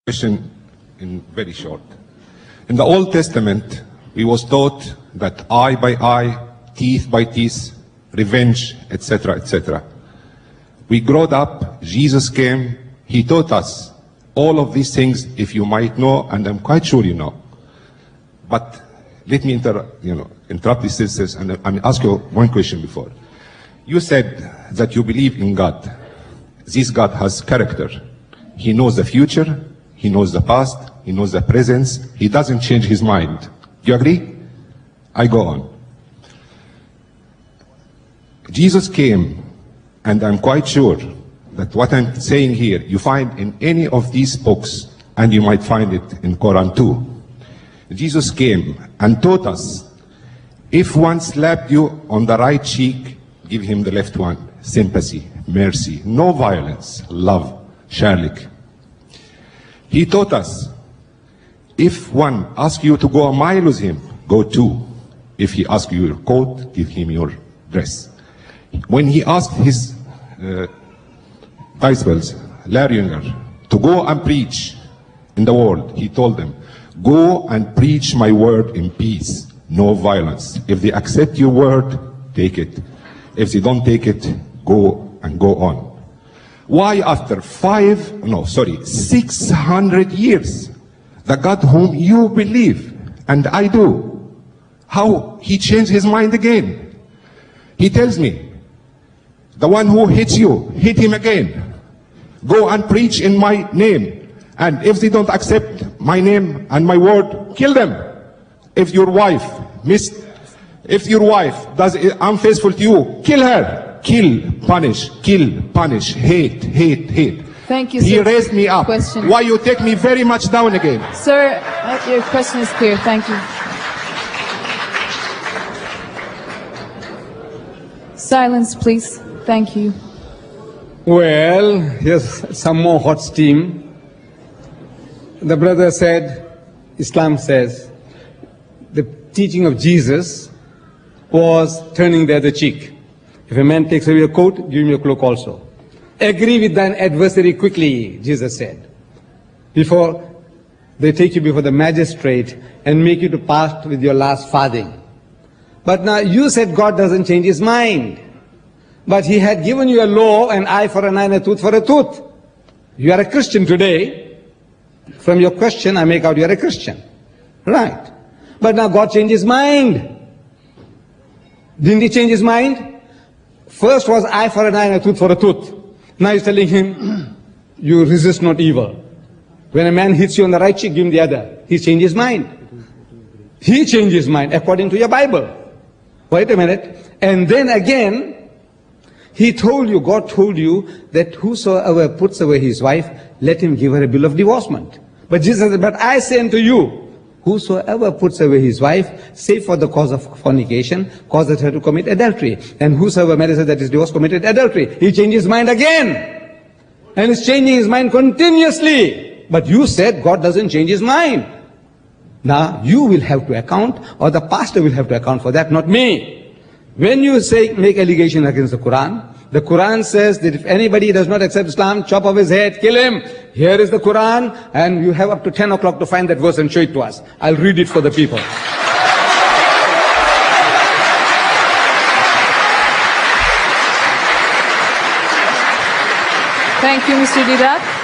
question in very short. In the Old Testament, we was taught that eye by eye, teeth by teeth, revenge, etc., etc. We growed up, Jesus came, he taught us all of these things, if you might know, and I'm quite sure you know. But let me interrupt these sisters and ask you one question before. You said that you believe in God. This God has character. He knows the future, he knows the past, he knows the present, he doesn't change his mind. Do you agree? I go on. Jesus came, and I'm quite sure that what I'm saying here, you find in any of these books, and you might find it in Quran too. Jesus came and taught us, if one slapped you on the right cheek, give him the left one. Sympathy, mercy, no violence, love, shalik. He taught us, if one asks you to go a mile with him, go 2. If he asks you your coat, give him your dress. When he asked his disciples, Larry Younger, to go and preach in the world, he told them, go and preach my word in peace, no violence. If they accept your word, take it. If they don't take it, go and go on. Why after 600 years, the God whom you believe, and I do, how he changed his mind again? He tells me, the one who hits you, hit him again. Go and preach in my name. And if they don't accept my name and my word, kill them. If your wife does unfaithful to you, kill her. Kill, punish, hate, hate, hate. Thank you, He sir. raised me up. Question. Why you take me very much down again? Sir, your question is clear. Thank you. Silence, please. Thank you. Well, here's some more hot steam. The brother said, Islam says, the teaching of Jesus was turning the other cheek. If a man takes away your coat, give him your cloak also. Agree with thine adversary quickly, Jesus said, before they take you before the magistrate and make you to part with your last farthing. But now you said God doesn't change his mind. But he had given you a law, an eye for an eye and a tooth for a tooth. You are a Christian today. From your question, I make out you are a Christian. Right. But now God changed his mind. Didn't he change his mind? First was eye for an eye and a tooth for a tooth. Now he's telling him, you resist not evil. When a man hits you on the right cheek, give him the other. He changed his mind. He changed his mind according to your Bible. Wait a minute. And then again, he told you, God told you that whosoever puts away his wife, let him give her a bill of divorcement. But Jesus said, but I say unto you, whosoever puts away his wife, save for the cause of fornication, causes her to commit adultery. And whosoever marries her that is divorced committed adultery. He changed his mind again. And he's changing his mind continuously. But you said God doesn't change his mind. Now you will have to account, or the pastor will have to account for that, not me. When you say, make allegation against the Quran says that if anybody does not accept Islam, chop off his head, kill him. Here is the Quran, and you have up to 10 o'clock to find that verse and show it to us. I'll read it for the people. Thank you, Mr. Didat.